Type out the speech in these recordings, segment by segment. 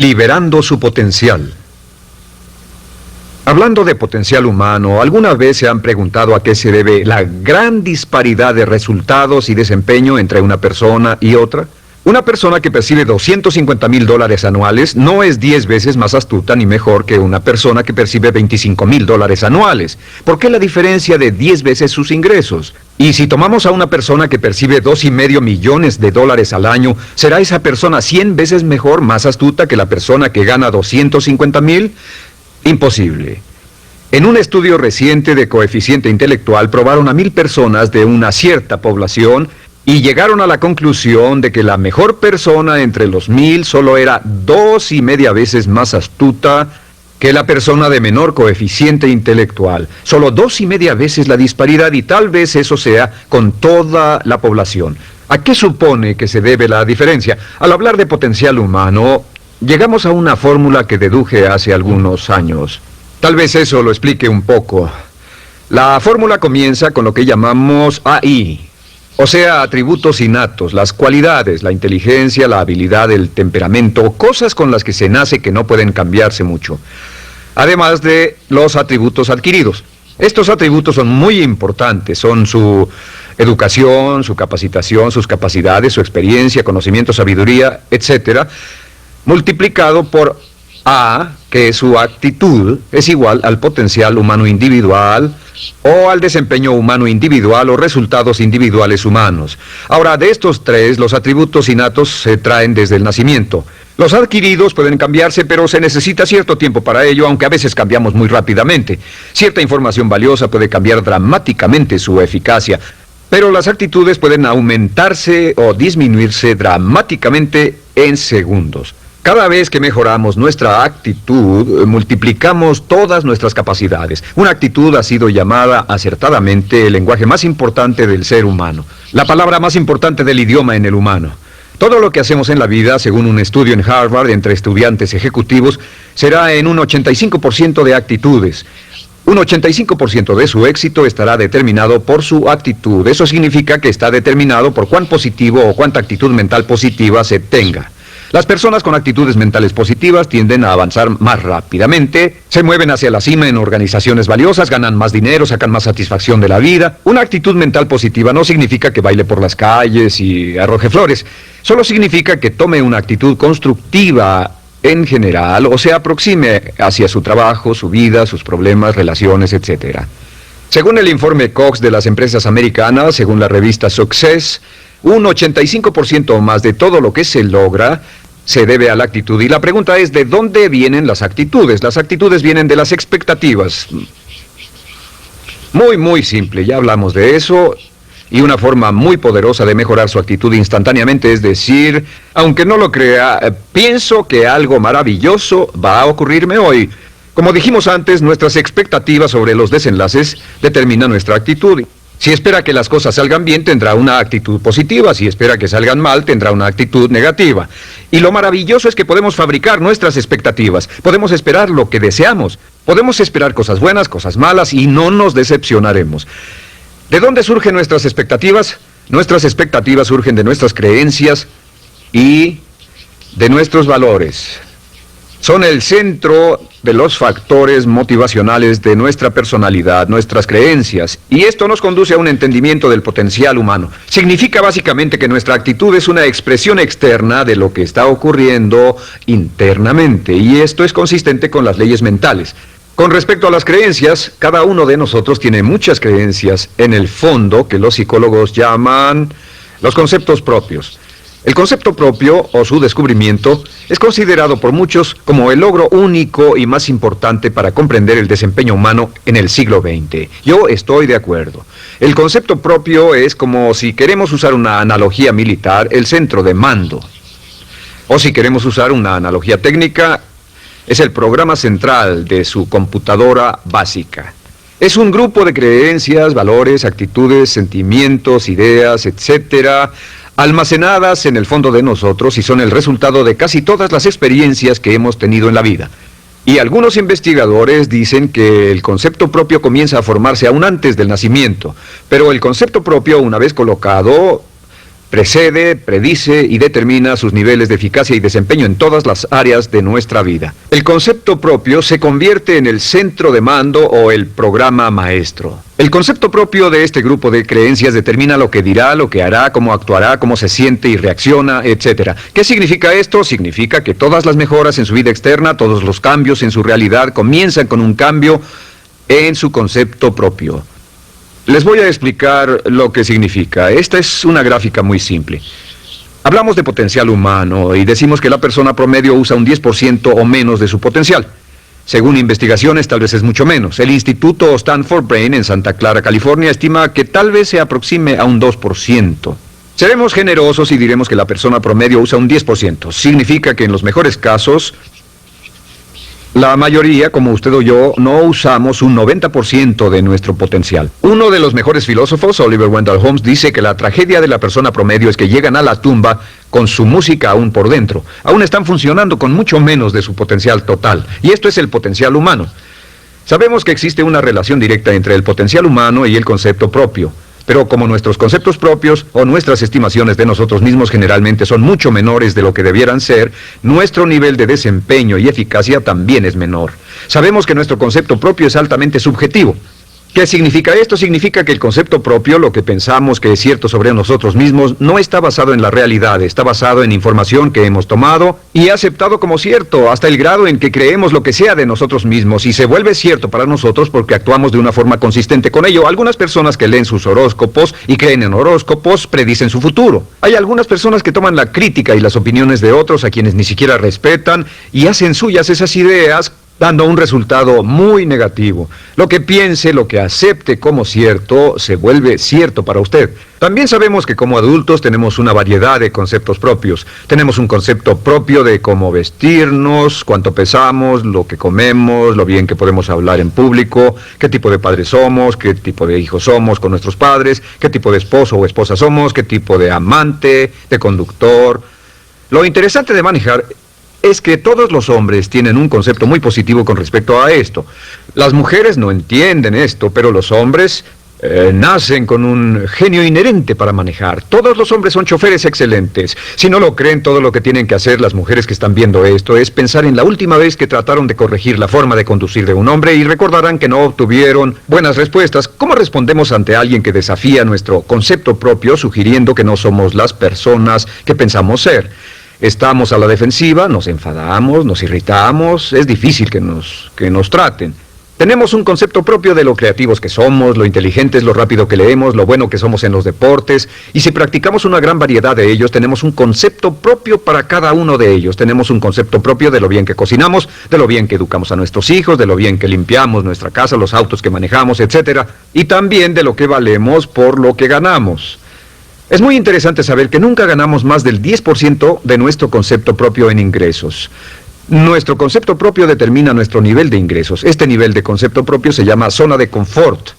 Liberando su potencial. Hablando de potencial humano, ¿alguna vez se han preguntado a qué se debe la gran disparidad de resultados y desempeño entre una persona y otra? Una persona que percibe $250,000 anuales no es 10 veces más astuta ni mejor que una persona que percibe $25,000 anuales. ¿Por qué la diferencia de 10 veces sus ingresos? Y si tomamos a una persona que percibe $2,5 millones al año, ¿será esa persona 100 veces mejor, más astuta que la persona que gana $250,000? Imposible. En un estudio reciente de coeficiente intelectual probaron a 1,000 personas de una cierta población y llegaron a la conclusión de que la mejor persona entre los 1,000 solo era 2,5 veces más astuta que la persona de menor coeficiente intelectual. Solo 2,5 veces la disparidad, y tal vez eso sea con toda la población. ¿A qué supone que se debe la diferencia? Al hablar de potencial humano, llegamos a una fórmula que deduje hace algunos años. Tal vez eso lo explique un poco. La fórmula comienza con lo que llamamos AI. O sea, atributos innatos, las cualidades, la inteligencia, la habilidad, el temperamento, cosas con las que se nace que no pueden cambiarse mucho. Además de los atributos adquiridos. Estos atributos son muy importantes, son su educación, su capacitación, sus capacidades, su experiencia, conocimiento, sabiduría, etc., multiplicado por A, que es su actitud, es igual al potencial humano individual, o al desempeño humano individual o resultados individuales humanos. Ahora, de estos tres, los atributos innatos se traen desde el nacimiento. Los adquiridos pueden cambiarse, pero se necesita cierto tiempo para ello, aunque a veces cambiamos muy rápidamente. Cierta información valiosa puede cambiar dramáticamente su eficacia, pero las actitudes pueden aumentarse o disminuirse dramáticamente en segundos. Cada vez que mejoramos nuestra actitud, multiplicamos todas nuestras capacidades. Una actitud ha sido llamada acertadamente el lenguaje más importante del ser humano, la palabra más importante del idioma en el humano. Todo lo que hacemos en la vida, según un estudio en Harvard entre estudiantes ejecutivos, será en un 85% de actitudes. Un 85% de su éxito estará determinado por su actitud. Eso significa que está determinado por cuán positivo o cuánta actitud mental positiva se tenga. Las personas con actitudes mentales positivas tienden a avanzar más rápidamente, se mueven hacia la cima en organizaciones valiosas, ganan más dinero, sacan más satisfacción de la vida. Una actitud mental positiva no significa que baile por las calles y arroje flores. Solo significa que tome una actitud constructiva en general o se aproxime hacia su trabajo, su vida, sus problemas, relaciones, etc. Según el informe Cox de las empresas americanas, según la revista Success, un 85% o más de todo lo que se logra se debe a la actitud. Y la pregunta es, ¿de dónde vienen las actitudes? Las actitudes vienen de las expectativas. Muy simple, ya hablamos de eso. Y una forma muy poderosa de mejorar su actitud instantáneamente es decir, aunque no lo crea, pienso que algo maravilloso va a ocurrirme hoy. Como dijimos antes, nuestras expectativas sobre los desenlaces determinan nuestra actitud. Si espera que las cosas salgan bien, tendrá una actitud positiva. Si espera que salgan mal, tendrá una actitud negativa. Y lo maravilloso es que podemos fabricar nuestras expectativas. Podemos esperar lo que deseamos. Podemos esperar cosas buenas, cosas malas, y no nos decepcionaremos. ¿De dónde surgen nuestras expectativas? Nuestras expectativas surgen de nuestras creencias y de nuestros valores. Son el centro de los factores motivacionales de nuestra personalidad, nuestras creencias, y esto nos conduce a un entendimiento del potencial humano. Significa básicamente que nuestra actitud es una expresión externa de lo que está ocurriendo internamente, y esto es consistente con las leyes mentales. Con respecto a las creencias, cada uno de nosotros tiene muchas creencias en el fondo que los psicólogos llaman los conceptos propios. El concepto propio, o su descubrimiento, es considerado por muchos como el logro único y más importante para comprender el desempeño humano en el siglo XX. Yo estoy de acuerdo. El concepto propio es como, si queremos usar una analogía militar, el centro de mando. O si queremos usar una analogía técnica, es el programa central de su computadora básica. Es un grupo de creencias, valores, actitudes, sentimientos, ideas, etcétera, almacenadas en el fondo de nosotros y son el resultado de casi todas las experiencias que hemos tenido en la vida. Y algunos investigadores dicen que el concepto propio comienza a formarse aún antes del nacimiento, pero el concepto propio, una vez colocado, Precede, predice y determina sus niveles de eficacia y desempeño en todas las áreas de nuestra vida. El concepto propio se convierte en el centro de mando o el programa maestro. El concepto propio de este grupo de creencias determina lo que dirá, lo que hará, cómo actuará, cómo se siente y reacciona, etc. ¿Qué significa esto? Significa que todas las mejoras en su vida externa, todos los cambios en su realidad comienzan con un cambio en su concepto propio. Les voy a explicar lo que significa. Esta es una gráfica muy simple. Hablamos de potencial humano y decimos que la persona promedio usa un 10% o menos de su potencial. Según investigaciones, tal vez es mucho menos. El Instituto Stanford Brain en Santa Clara, California, estima que tal vez se aproxime a un 2%. Seremos generosos y diremos que la persona promedio usa un 10%. Significa que en los mejores casos, la mayoría, como usted o yo, no usamos un 90% de nuestro potencial. Uno de los mejores filósofos, Oliver Wendell Holmes, dice que la tragedia de la persona promedio es que llegan a la tumba con su música aún por dentro. Aún están funcionando con mucho menos de su potencial total. Y esto es el potencial humano. Sabemos que existe una relación directa entre el potencial humano y el concepto propio. Pero como nuestros conceptos propios o nuestras estimaciones de nosotros mismos generalmente son mucho menores de lo que debieran ser, nuestro nivel de desempeño y eficacia también es menor. Sabemos que nuestro concepto propio es altamente subjetivo. ¿Qué significa esto? Significa que el concepto propio, lo que pensamos que es cierto sobre nosotros mismos, no está basado en la realidad, está basado en información que hemos tomado y aceptado como cierto, hasta el grado en que creemos lo que sea de nosotros mismos y se vuelve cierto para nosotros porque actuamos de una forma consistente con ello. Algunas personas que leen sus horóscopos y creen en horóscopos predicen su futuro. Hay algunas personas que toman la crítica y las opiniones de otros a quienes ni siquiera respetan y hacen suyas esas ideas, dando un resultado muy negativo. Lo que piense, lo que acepte como cierto, se vuelve cierto para usted. También sabemos que como adultos tenemos una variedad de conceptos propios. Tenemos un concepto propio de cómo vestirnos, cuánto pesamos, lo que comemos, lo bien que podemos hablar en público, qué tipo de padres somos, qué tipo de hijos somos con nuestros padres, qué tipo de esposo o esposa somos, qué tipo de amante, de conductor. Lo interesante de manejar es que todos los hombres tienen un concepto muy positivo con respecto a esto. Las mujeres no entienden esto, pero los hombres nacen con un genio inherente para manejar. Todos los hombres son choferes excelentes. Si no lo creen, todo lo que tienen que hacer las mujeres que están viendo esto es pensar en la última vez que trataron de corregir la forma de conducir de un hombre y recordarán que no obtuvieron buenas respuestas. ¿Cómo respondemos ante alguien que desafía nuestro concepto propio sugiriendo que no somos las personas que pensamos ser? Estamos a la defensiva, nos enfadamos, nos irritamos, es difícil que nos traten. Tenemos un concepto propio de lo creativos que somos, lo inteligentes, lo rápido que leemos, lo bueno que somos en los deportes, y si practicamos una gran variedad de ellos, tenemos un concepto propio para cada uno de ellos. Tenemos un concepto propio de lo bien que cocinamos, de lo bien que educamos a nuestros hijos, de lo bien que limpiamos nuestra casa, los autos que manejamos, etc. Y también de lo que valemos por lo que ganamos. Es muy interesante saber que nunca ganamos más del 10% de nuestro concepto propio en ingresos. Nuestro concepto propio determina nuestro nivel de ingresos. Este nivel de concepto propio se llama zona de confort.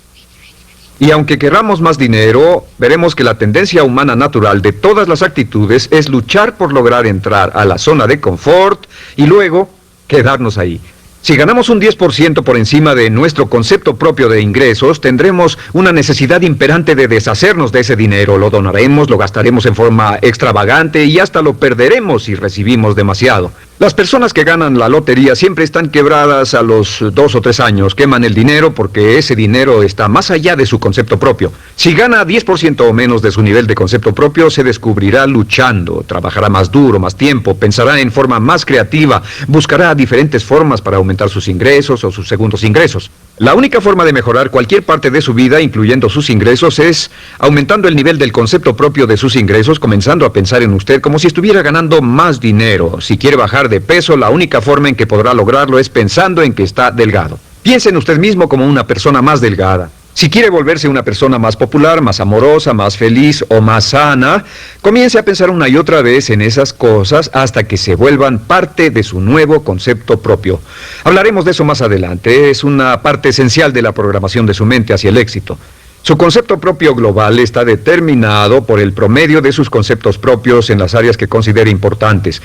Y aunque queramos más dinero, veremos que la tendencia humana natural de todas las actitudes es luchar por lograr entrar a la zona de confort y luego quedarnos ahí. Si ganamos un 10% por encima de nuestro concepto propio de ingresos, tendremos una necesidad imperante de deshacernos de ese dinero. Lo donaremos, lo gastaremos en forma extravagante y hasta lo perderemos si recibimos demasiado. Las personas que ganan la lotería siempre están quebradas a los 2 o 3 años. Queman el dinero porque ese dinero está más allá de su concepto propio. Si gana 10% o menos de su nivel de concepto propio, se descubrirá luchando, trabajará más duro, más tiempo, pensará en forma más creativa, buscará diferentes formas para aumentar sus ingresos o sus segundos ingresos. La única forma de mejorar cualquier parte de su vida, incluyendo sus ingresos, es aumentando el nivel del concepto propio de sus ingresos, comenzando a pensar en usted como si estuviera ganando más dinero. Si quiere bajar de peso, la única forma en que podrá lograrlo es pensando en que está delgado. Piense en usted mismo como una persona más delgada. Si quiere volverse una persona más popular, más amorosa, más feliz o más sana, comience a pensar una y otra vez en esas cosas hasta que se vuelvan parte de su nuevo concepto propio. Hablaremos de eso más adelante. Es una parte esencial de la programación de su mente hacia el éxito. Su concepto propio global está determinado por el promedio de sus conceptos propios en las áreas que considere importantes.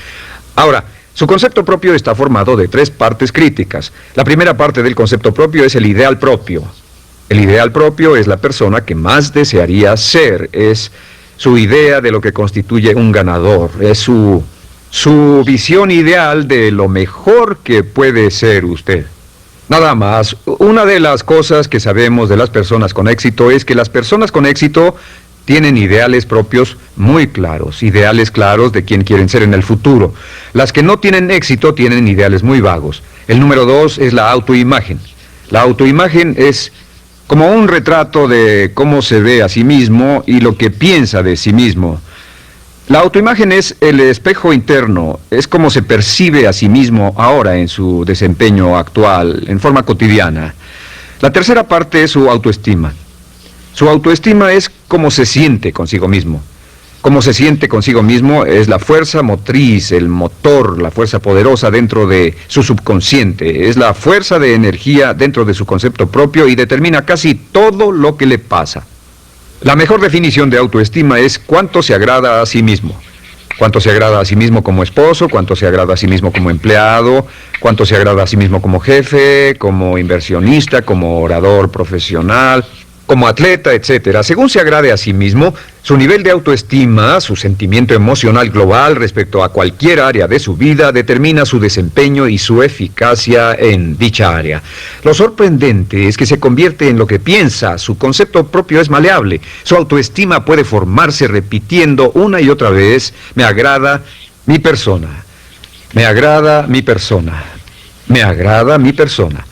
Ahora, su concepto propio está formado de 3 partes críticas. La primera parte del concepto propio es el ideal propio. El ideal propio es la persona que más desearía ser, es su idea de lo que constituye un ganador, es su visión ideal de lo mejor que puede ser usted. Nada más, una de las cosas que sabemos de las personas con éxito es que las personas con éxito tienen ideales propios muy claros, ideales claros de quién quieren ser en el futuro. Las que no tienen éxito tienen ideales muy vagos. El número 2 es la autoimagen. La autoimagen es como un retrato de cómo se ve a sí mismo y lo que piensa de sí mismo. La autoimagen es el espejo interno, es como se percibe a sí mismo ahora en su desempeño actual, en forma cotidiana. La tercera parte es su autoestima. Su autoestima es cómo se siente consigo mismo. Cómo se siente consigo mismo es la fuerza motriz, el motor, la fuerza poderosa dentro de su subconsciente. Es la fuerza de energía dentro de su concepto propio y determina casi todo lo que le pasa. La mejor definición de autoestima es cuánto se agrada a sí mismo. Cuánto se agrada a sí mismo como esposo, cuánto se agrada a sí mismo como empleado, cuánto se agrada a sí mismo como jefe, como inversionista, como orador profesional, como atleta, etcétera. Según se agrade a sí mismo, su nivel de autoestima, su sentimiento emocional global respecto a cualquier área de su vida, determina su desempeño y su eficacia en dicha área. Lo sorprendente es que se convierte en lo que piensa, su concepto propio es maleable, su autoestima puede formarse repitiendo una y otra vez, me agrada mi persona, me agrada mi persona, me agrada mi persona.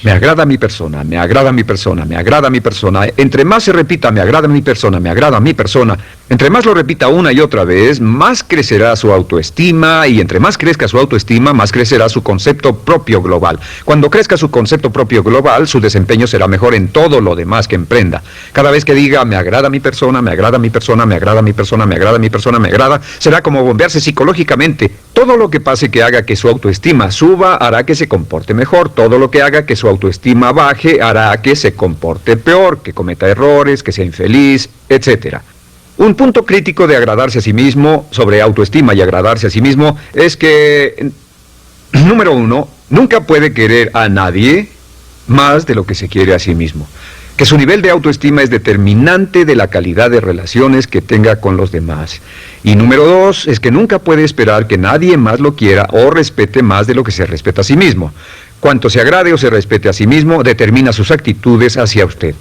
Me agrada mi persona, me agrada mi persona, me agrada mi persona. Entre más se repita, me agrada mi persona, me agrada mi persona, entre más lo repita una y otra vez, más crecerá su autoestima y entre más crezca su autoestima, más crecerá su concepto propio global. Cuando crezca su concepto propio global, su desempeño será mejor en todo lo demás que emprenda. Cada vez que diga, me agrada mi persona, me agrada mi persona, me agrada mi persona, me agrada mi persona, me agrada, será como bombearse psicológicamente. Todo lo que pase que haga que su autoestima suba, hará que se comporte mejor. Todo lo que haga que su autoestima baje, hará que se comporte peor, que cometa errores, que sea infeliz, etcétera. Un punto crítico de agradarse a sí mismo, sobre autoestima y agradarse a sí mismo, es que, número 1, nunca puede querer a nadie más de lo que se quiere a sí mismo. Que su nivel de autoestima es determinante de la calidad de relaciones que tenga con los demás. Y número 2, es que nunca puede esperar que nadie más lo quiera o respete más de lo que se respeta a sí mismo. Cuanto se agrade o se respete a sí mismo, determina sus actitudes hacia usted.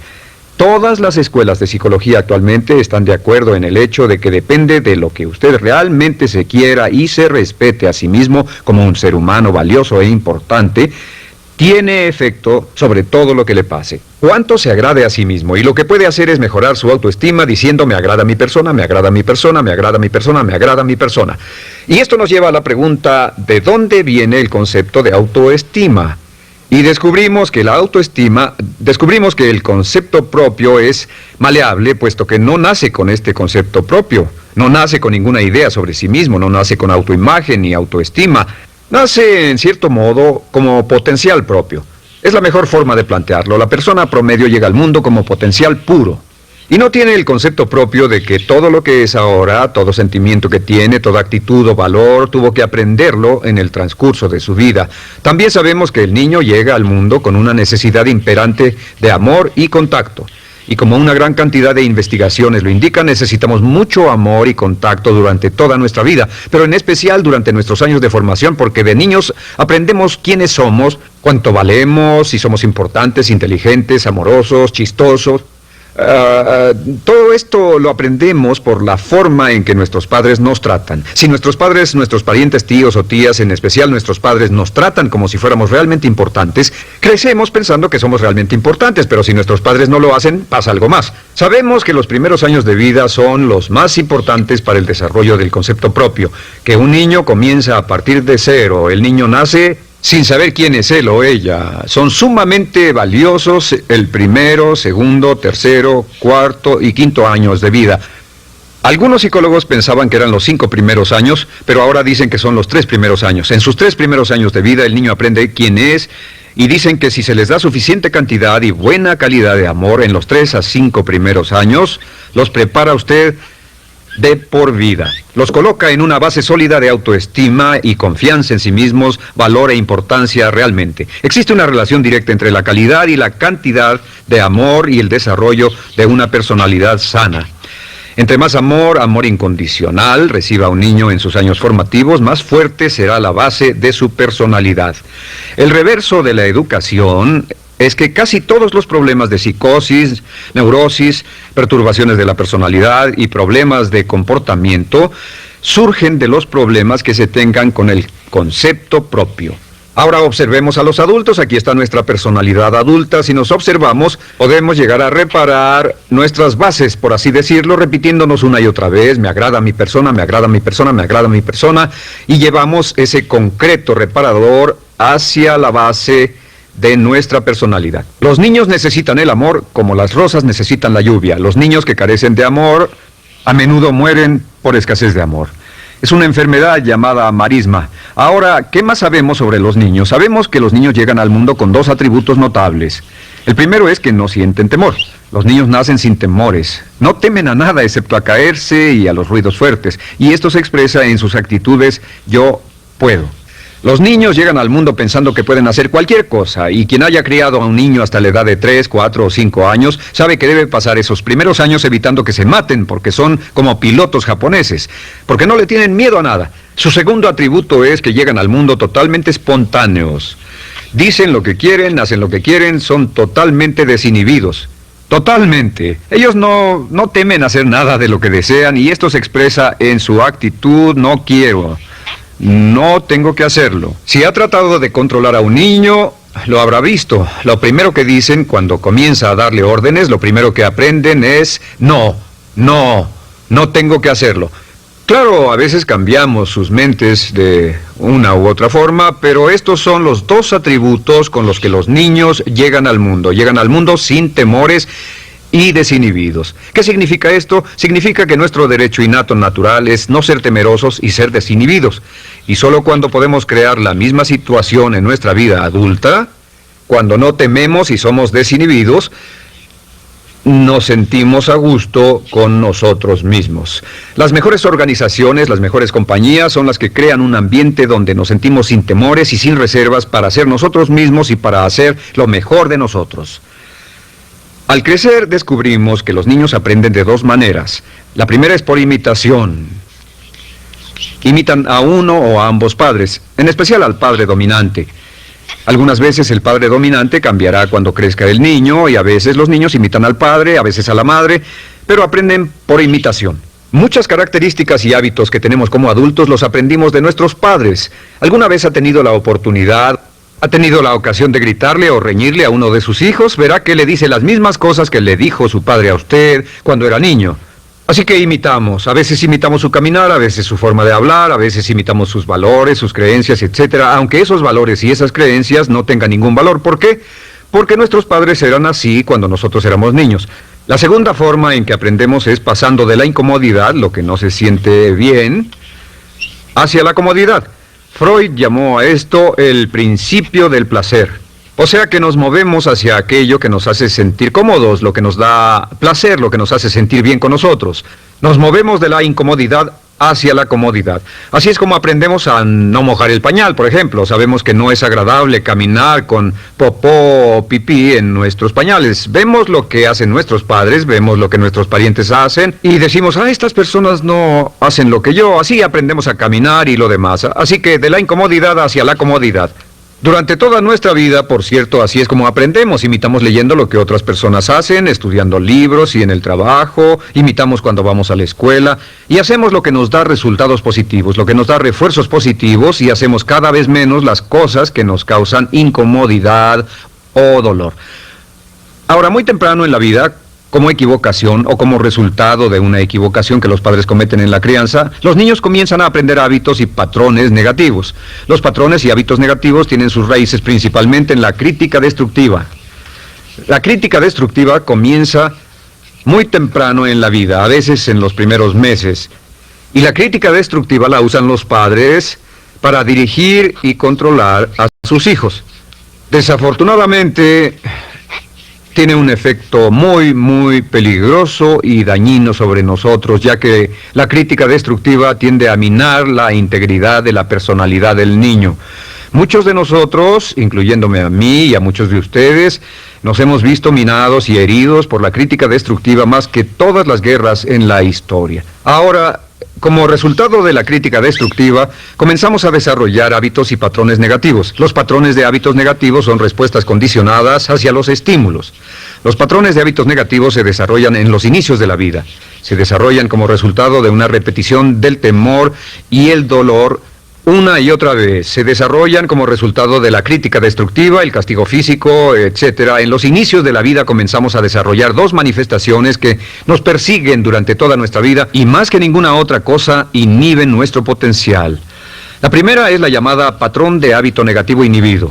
Todas las escuelas de psicología actualmente están de acuerdo en el hecho de que depende de lo que usted realmente se quiera y se respete a sí mismo como un ser humano valioso e importante, tiene efecto sobre todo lo que le pase. Cuánto se agrade a sí mismo y lo que puede hacer es mejorar su autoestima diciendo me agrada mi persona, me agrada mi persona, me agrada mi persona, me agrada mi persona. Y esto nos lleva a la pregunta, ¿de dónde viene el concepto de autoestima? Y descubrimos que el concepto propio es maleable, puesto que no nace con este concepto propio, no nace con ninguna idea sobre sí mismo, no nace con autoimagen ni autoestima, nace en cierto modo como potencial propio. Es la mejor forma de plantearlo. La persona promedio llega al mundo como potencial puro. Y no tiene el concepto propio de que todo lo que es ahora, todo sentimiento que tiene, toda actitud o valor, tuvo que aprenderlo en el transcurso de su vida. También sabemos que el niño llega al mundo con una necesidad imperante de amor y contacto. Y como una gran cantidad de investigaciones lo indican, necesitamos mucho amor y contacto durante toda nuestra vida, pero en especial durante nuestros años de formación, porque de niños aprendemos quiénes somos, cuánto valemos, si somos importantes, inteligentes, amorosos, chistosos. Todo esto lo aprendemos por la forma en que nuestros padres nos tratan. Si nuestros padres, nuestros parientes, tíos o tías, en especial nuestros padres, nos tratan como si fuéramos realmente importantes, crecemos pensando que somos realmente importantes, pero si nuestros padres no lo hacen, pasa algo más. Sabemos que los primeros años de vida son los más importantes para el desarrollo del concepto propio, que un niño comienza a partir de cero. El niño nace sin saber quién es él o ella. Son sumamente valiosos el primero, segundo, tercero, cuarto y quinto años de vida. Algunos psicólogos pensaban que eran los 5 primeros años, pero ahora dicen que son los 3 primeros años. En sus 3 primeros años de vida el niño aprende quién es y dicen que si se les da suficiente cantidad y buena calidad de amor en los 3 a 5 primeros años, los prepara usted de por vida. Los coloca en una base sólida de autoestima y confianza en sí mismos, valor e importancia realmente. Existe una relación directa entre la calidad y la cantidad de amor y el desarrollo de una personalidad sana. Entre más amor, amor incondicional, reciba un niño en sus años formativos, más fuerte será la base de su personalidad. El reverso de la educación es que casi todos los problemas de psicosis, neurosis, perturbaciones de la personalidad y problemas de comportamiento surgen de los problemas que se tengan con el concepto propio. Ahora observemos a los adultos. Aquí está nuestra personalidad adulta. Si nos observamos, podemos llegar a reparar nuestras bases, por así decirlo, repitiéndonos una y otra vez: me agrada mi persona, me agrada mi persona, me agrada mi persona, y llevamos ese concreto reparador hacia la base de nuestra personalidad. Los niños necesitan el amor como las rosas necesitan la lluvia. Los niños que carecen de amor a menudo mueren por escasez de amor. Es una enfermedad llamada marisma. Ahora, ¿qué más sabemos sobre los niños? Sabemos que los niños llegan al mundo con dos atributos notables. El primero es que no sienten temor. Los niños nacen sin temores. No temen a nada excepto a caerse y a los ruidos fuertes. Y esto se expresa en sus actitudes: yo puedo. Los niños llegan al mundo pensando que pueden hacer cualquier cosa, y quien haya criado a un niño hasta la edad de 3, 4 o 5 años sabe que debe pasar esos primeros años evitando que se maten, porque son como pilotos japoneses, porque no le tienen miedo a nada. Su segundo atributo es que llegan al mundo totalmente espontáneos. Dicen lo que quieren, hacen lo que quieren, son totalmente desinhibidos. Totalmente. Ellos no temen hacer nada de lo que desean, y esto se expresa en su actitud: no quiero. No tengo que hacerlo. Si ha tratado de controlar a un niño, lo habrá visto. Lo primero que dicen cuando comienza a darle órdenes, lo primero que aprenden es: no tengo que hacerlo. Claro, a veces cambiamos sus mentes de una u otra forma, pero estos son los dos atributos con los que los niños llegan al mundo. Llegan al mundo sin temores y desinhibidos. ¿Qué significa esto? Significa que nuestro derecho innato natural es no ser temerosos y ser desinhibidos. Y solo cuando podemos crear la misma situación en nuestra vida adulta, cuando no tememos y somos desinhibidos, nos sentimos a gusto con nosotros mismos. Las mejores organizaciones, las mejores compañías son las que crean un ambiente donde nos sentimos sin temores y sin reservas para ser nosotros mismos y para hacer lo mejor de nosotros. Al crecer descubrimos que los niños aprenden de dos maneras. La primera es por imitación. Imitan a uno o a ambos padres, en especial al padre dominante. Algunas veces el padre dominante cambiará cuando crezca el niño, y a veces los niños imitan al padre, a veces a la madre, pero aprenden por imitación. Muchas características y hábitos que tenemos como adultos los aprendimos de nuestros padres. ¿Alguna vez ha tenido la ocasión de gritarle o reñirle a uno de sus hijos? Verá que le dice las mismas cosas que le dijo su padre a usted cuando era niño. Así que imitamos. A veces imitamos su caminar, a veces su forma de hablar, a veces imitamos sus valores, sus creencias, etc. Aunque esos valores y esas creencias no tengan ningún valor. ¿Por qué? Porque nuestros padres eran así cuando nosotros éramos niños. La segunda forma en que aprendemos es pasando de la incomodidad, lo que no se siente bien, hacia la comodidad. Freud llamó a esto el principio del placer. O sea que nos movemos hacia aquello que nos hace sentir cómodos, lo que nos da placer, lo que nos hace sentir bien con nosotros. Nos movemos de la incomodidad hacia la comodidad. Así es como aprendemos a no mojar el pañal, por ejemplo. Sabemos que no es agradable caminar con popó o pipí en nuestros pañales. Vemos lo que hacen nuestros padres, vemos lo que nuestros parientes hacen y decimos: estas personas no hacen lo que yo. Así aprendemos a caminar y lo demás. Así que de la incomodidad hacia la comodidad. Durante toda nuestra vida, por cierto, así es como aprendemos. Imitamos leyendo lo que otras personas hacen, estudiando libros y en el trabajo, imitamos cuando vamos a la escuela, y hacemos lo que nos da resultados positivos, lo que nos da refuerzos positivos, y hacemos cada vez menos las cosas que nos causan incomodidad o dolor. Ahora, muy temprano en la vida, como equivocación o como resultado de una equivocación que los padres cometen en la crianza, los niños comienzan a aprender hábitos y patrones negativos. Los patrones y hábitos negativos tienen sus raíces principalmente en la crítica destructiva. La crítica destructiva comienza muy temprano en la vida, a veces en los primeros meses. Y la crítica destructiva la usan los padres para dirigir y controlar a sus hijos. Desafortunadamente, tiene un efecto muy peligroso y dañino sobre nosotros, ya que la crítica destructiva tiende a minar la integridad de la personalidad del niño. Muchos de nosotros, incluyéndome a mí y a muchos de ustedes, nos hemos visto minados y heridos por la crítica destructiva más que todas las guerras en la historia. Ahora, como resultado de la crítica destructiva, comenzamos a desarrollar hábitos y patrones negativos. Los patrones de hábitos negativos son respuestas condicionadas hacia los estímulos. Los patrones de hábitos negativos se desarrollan en los inicios de la vida. Se desarrollan como resultado de una repetición del temor y el dolor una y otra vez. Se desarrollan como resultado de la crítica destructiva, el castigo físico, etc. En los inicios de la vida comenzamos a desarrollar dos manifestaciones que nos persiguen durante toda nuestra vida y más que ninguna otra cosa inhiben nuestro potencial. La primera es la llamada patrón de hábito negativo inhibido.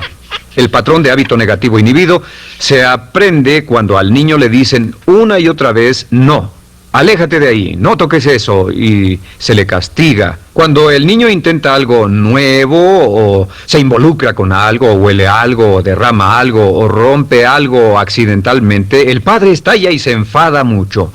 El patrón de hábito negativo inhibido se aprende cuando al niño le dicen una y otra vez no. Aléjate de ahí, no toques eso, y se le castiga. Cuando el niño intenta algo nuevo, o se involucra con algo, o huele algo, o derrama algo, o rompe algo accidentalmente, el padre estalla y se enfada mucho.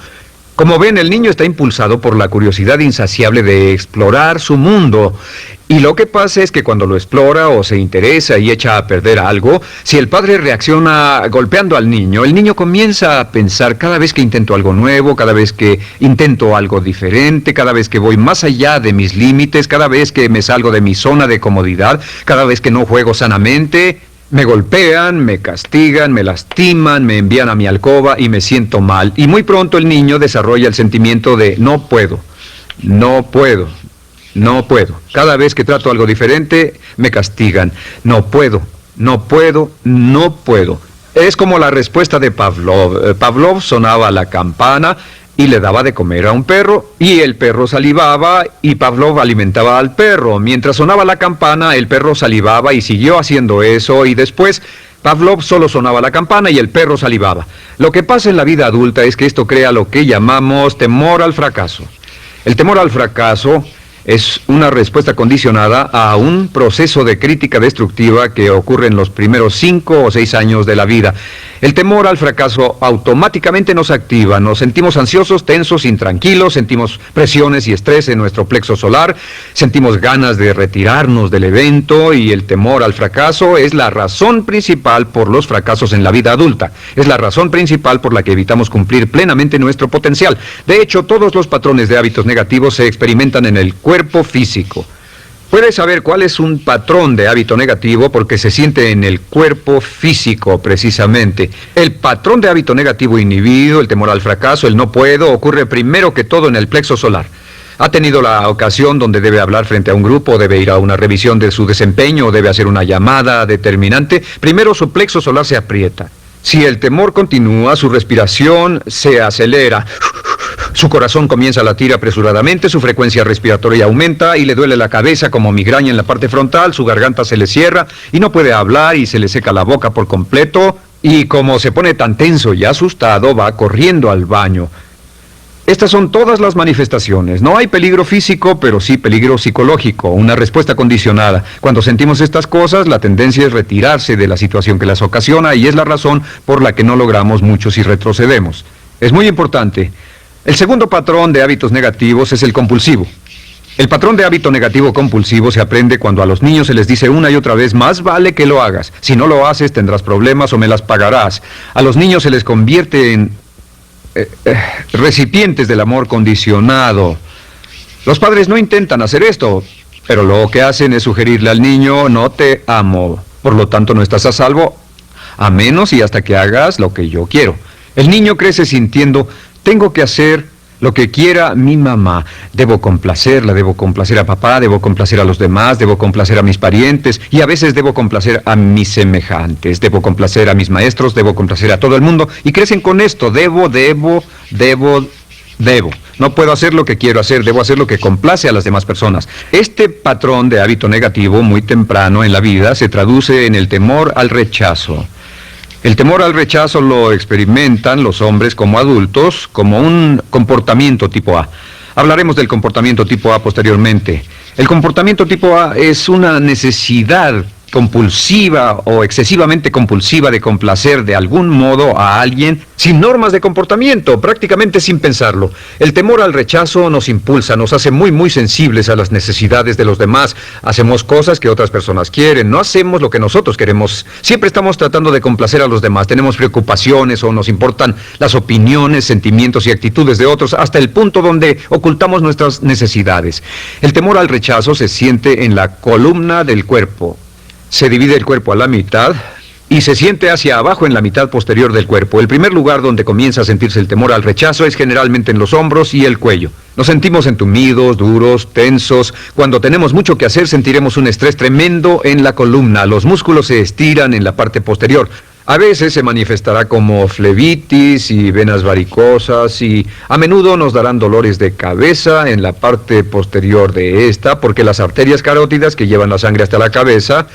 Como ven, el niño está impulsado por la curiosidad insaciable de explorar su mundo. Y lo que pasa es que cuando lo explora o se interesa y echa a perder algo, si el padre reacciona golpeando al niño, el niño comienza a pensar cada vez que intento algo nuevo, cada vez que intento algo diferente, cada vez que voy más allá de mis límites, cada vez que me salgo de mi zona de comodidad, cada vez que no juego sanamente, me golpean, me castigan, me lastiman, me envían a mi alcoba y me siento mal. Y muy pronto el niño desarrolla el sentimiento de no puedo, no puedo. No puedo. Cada vez que trato algo diferente, me castigan. No puedo, no puedo, no puedo. Es como la respuesta de Pavlov. Pavlov sonaba la campana y le daba de comer a un perro, y el perro salivaba, y Pavlov alimentaba al perro. Mientras sonaba la campana, el perro salivaba y siguió haciendo eso, y después Pavlov solo sonaba la campana y el perro salivaba. Lo que pasa en la vida adulta es que esto crea lo que llamamos temor al fracaso. El temor al fracaso es una respuesta condicionada a un proceso de crítica destructiva que ocurre en los primeros 5 o 6 años de la vida. El temor al fracaso automáticamente nos activa, nos sentimos ansiosos, tensos, intranquilos, sentimos presiones y estrés en nuestro plexo solar, sentimos ganas de retirarnos del evento, y el temor al fracaso es la razón principal por los fracasos en la vida adulta. Es la razón principal por la que evitamos cumplir plenamente nuestro potencial. De hecho, todos los patrones de hábitos negativos se experimentan en el cuerpo físico. Puedes saber cuál es un patrón de hábito negativo porque se siente en el cuerpo físico, precisamente. El patrón de hábito negativo inhibido, el temor al fracaso, el no puedo, ocurre primero que todo en el plexo solar. ¿Ha tenido la ocasión donde debe hablar frente a un grupo, debe ir a una revisión de su desempeño, o debe hacer una llamada determinante? Primero su plexo solar se aprieta. Si el temor continúa, su respiración se acelera. Su corazón comienza a latir apresuradamente, su frecuencia respiratoria aumenta y le duele la cabeza como migraña en la parte frontal, su garganta se le cierra y no puede hablar y se le seca la boca por completo, y como se pone tan tenso y asustado, va corriendo al baño. Estas son todas las manifestaciones. No hay peligro físico, pero sí peligro psicológico, una respuesta condicionada. Cuando sentimos estas cosas, la tendencia es retirarse de la situación que las ocasiona, y es la razón por la que no logramos mucho si retrocedemos. Es muy importante. El segundo patrón de hábitos negativos es el compulsivo. El patrón de hábito negativo compulsivo se aprende cuando a los niños se les dice una y otra vez: más vale que lo hagas. Si no lo haces, tendrás problemas o me las pagarás. A los niños se les convierte en recipientes del amor condicionado. Los padres no intentan hacer esto, pero lo que hacen es sugerirle al niño: no te amo, por lo tanto no estás a salvo, a menos y hasta que hagas lo que yo quiero. El niño crece sintiendo: tengo que hacer lo que quiera mi mamá. Debo complacerla, debo complacer a papá, debo complacer a los demás, debo complacer a mis parientes, y a veces debo complacer a mis semejantes, debo complacer a mis maestros, debo complacer a todo el mundo, y crecen con esto: debo. No puedo hacer lo que quiero hacer, debo hacer lo que complace a las demás personas. Este patrón de hábito negativo muy temprano en la vida se traduce en el temor al rechazo. El temor al rechazo lo experimentan los hombres como adultos como un comportamiento tipo A. Hablaremos del comportamiento tipo A posteriormente. El comportamiento tipo A es una necesidad compulsiva o excesivamente compulsiva de complacer de algún modo a alguien sin normas de comportamiento, prácticamente sin pensarlo. El temor al rechazo nos impulsa, nos hace muy sensibles a las necesidades de los demás. Hacemos cosas que otras personas quieren, no hacemos lo que nosotros queremos. Siempre estamos tratando de complacer a los demás. Tenemos preocupaciones o nos importan las opiniones, sentimientos y actitudes de otros hasta el punto donde ocultamos nuestras necesidades. El temor al rechazo se siente en la columna del cuerpo. Se divide el cuerpo a la mitad y se siente hacia abajo en la mitad posterior del cuerpo. El primer lugar donde comienza a sentirse el temor al rechazo es generalmente en los hombros y el cuello. Nos sentimos entumidos, duros, tensos. Cuando tenemos mucho que hacer sentiremos un estrés tremendo en la columna. Los músculos se estiran en la parte posterior. A veces se manifestará como flebitis y venas varicosas y a menudo nos darán dolores de cabeza en la parte posterior de esta porque las arterias carótidas que llevan la sangre hasta la cabeza,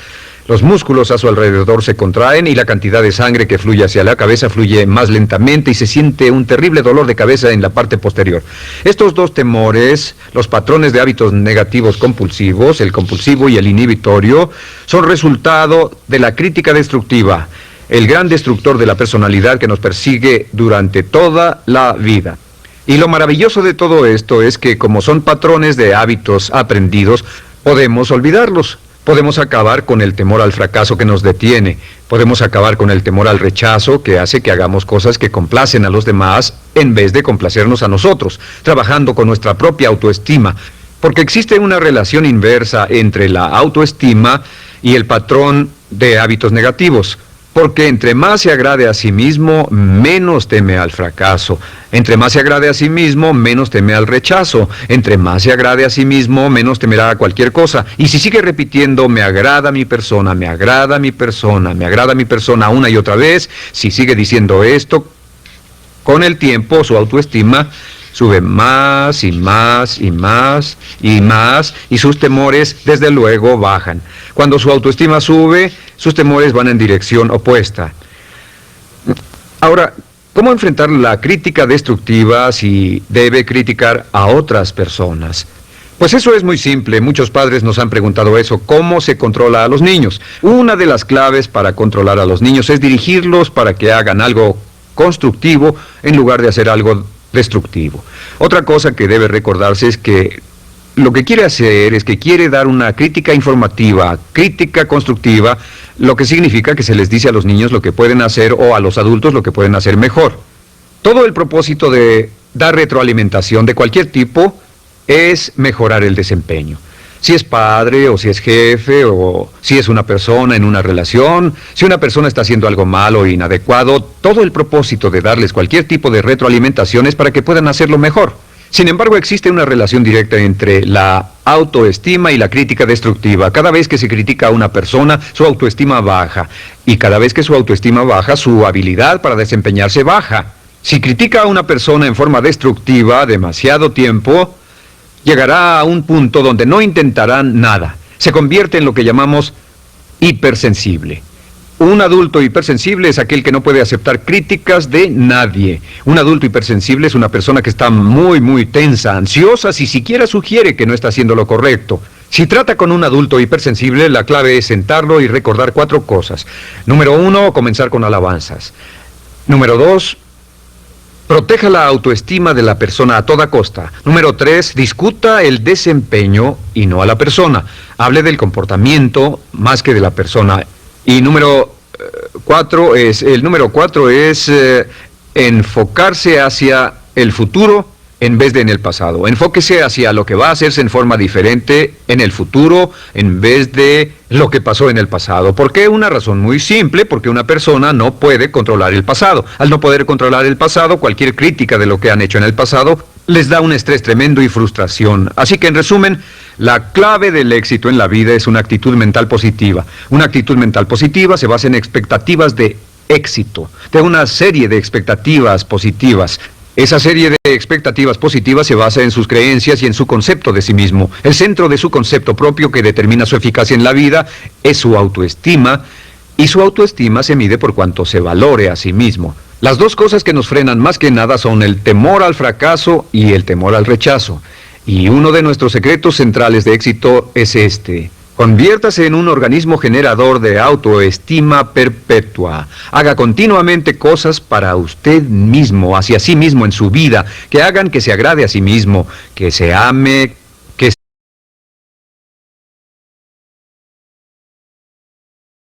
los músculos a su alrededor se contraen y la cantidad de sangre que fluye hacia la cabeza fluye más lentamente y se siente un terrible dolor de cabeza en la parte posterior. Estos dos temores, los patrones de hábitos negativos compulsivos, el compulsivo y el inhibitorio, son resultado de la crítica destructiva, el gran destructor de la personalidad que nos persigue durante toda la vida. Y lo maravilloso de todo esto es que como son patrones de hábitos aprendidos, podemos olvidarlos. Podemos acabar con el temor al fracaso que nos detiene. Podemos acabar con el temor al rechazo que hace que hagamos cosas que complacen a los demás en vez de complacernos a nosotros, trabajando con nuestra propia autoestima. Porque existe una relación inversa entre la autoestima y el patrón de hábitos negativos. Porque entre más se agrade a sí mismo, menos teme al fracaso. Entre más se agrade a sí mismo, menos teme al rechazo. Entre más se agrade a sí mismo, menos temerá a cualquier cosa. Y si sigue repitiendo, me agrada mi persona, me agrada mi persona, me agrada mi persona una y otra vez, si sigue diciendo esto, con el tiempo su autoestima sube más y más y más y más y sus temores desde luego bajan. Cuando su autoestima sube, sus temores van en dirección opuesta. Ahora, ¿cómo enfrentar la crítica destructiva si debe criticar a otras personas? Pues eso es muy simple. Muchos padres nos han preguntado eso. ¿Cómo se controla a los niños? Una de las claves para controlar a los niños es dirigirlos para que hagan algo constructivo en lugar de hacer algo destructivo. Otra cosa que debe recordarse es que lo que quiere hacer es que quiere dar una crítica informativa, crítica constructiva, lo que significa que se les dice a los niños lo que pueden hacer o a los adultos lo que pueden hacer mejor. Todo el propósito de dar retroalimentación de cualquier tipo es mejorar el desempeño. Si es padre o si es jefe o si es una persona en una relación, si una persona está haciendo algo malo o inadecuado, todo el propósito de darles cualquier tipo de retroalimentación es para que puedan hacerlo mejor. Sin embargo, existe una relación directa entre la autoestima y la crítica destructiva. Cada vez que se critica a una persona, su autoestima baja. Y cada vez que su autoestima baja, su habilidad para desempeñarse baja. Si critica a una persona en forma destructiva demasiado tiempo, llegará a un punto donde no intentarán nada. Se convierte en lo que llamamos hipersensible. Un adulto hipersensible es aquel que no puede aceptar críticas de nadie. Un adulto hipersensible es una persona que está muy tensa, ansiosa, si siquiera sugiere que no está haciendo lo correcto. Si trata con un adulto hipersensible, la clave es sentarlo y recordar 4 cosas. Número 1, comenzar con alabanzas. Número 2, proteja la autoestima de la persona a toda costa. Número 3, discuta el desempeño y no a la persona. Hable del comportamiento más que de la persona. Y número 4 es enfocarse hacia el futuro en vez de en el pasado. Enfóquese hacia lo que va a hacerse en forma diferente en el futuro en vez de lo que pasó en el pasado. ¿Por qué? Una razón muy simple, porque una persona no puede controlar el pasado. Al no poder controlar el pasado, cualquier crítica de lo que han hecho en el pasado les da un estrés tremendo y frustración. Así que en resumen, la clave del éxito en la vida es una actitud mental positiva. Una actitud mental positiva se basa en expectativas de éxito, de una serie de expectativas positivas. Esa serie de expectativas positivas se basa en sus creencias y en su concepto de sí mismo. El centro de su concepto propio que determina su eficacia en la vida es su autoestima, y su autoestima se mide por cuanto se valore a sí mismo. Las dos cosas que nos frenan más que nada son el temor al fracaso y el temor al rechazo. Y uno de nuestros secretos centrales de éxito es este. Conviértase en un organismo generador de autoestima perpetua. Haga continuamente cosas para usted mismo, hacia sí mismo en su vida, que hagan que se agrade a sí mismo, que se ame, que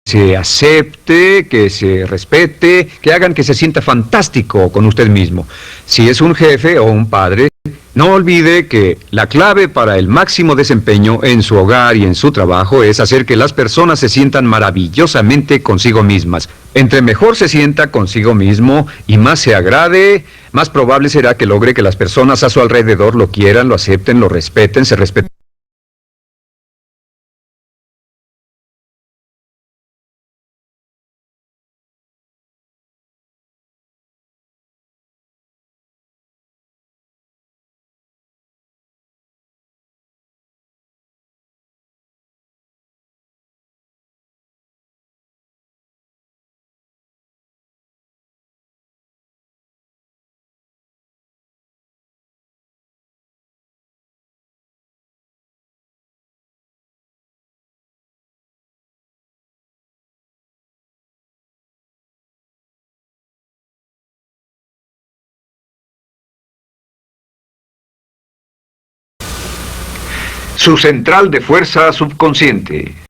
se acepte, que se respete, que hagan que se sienta fantástico con usted mismo. Si es un jefe o un padre, no olvide que la clave para el máximo desempeño en su hogar y en su trabajo es hacer que las personas se sientan maravillosamente consigo mismas. Entre mejor se sienta consigo mismo y más se agrade, más probable será que logre que las personas a su alrededor lo quieran, lo acepten, lo respeten, se respeten. Su central de fuerza subconsciente.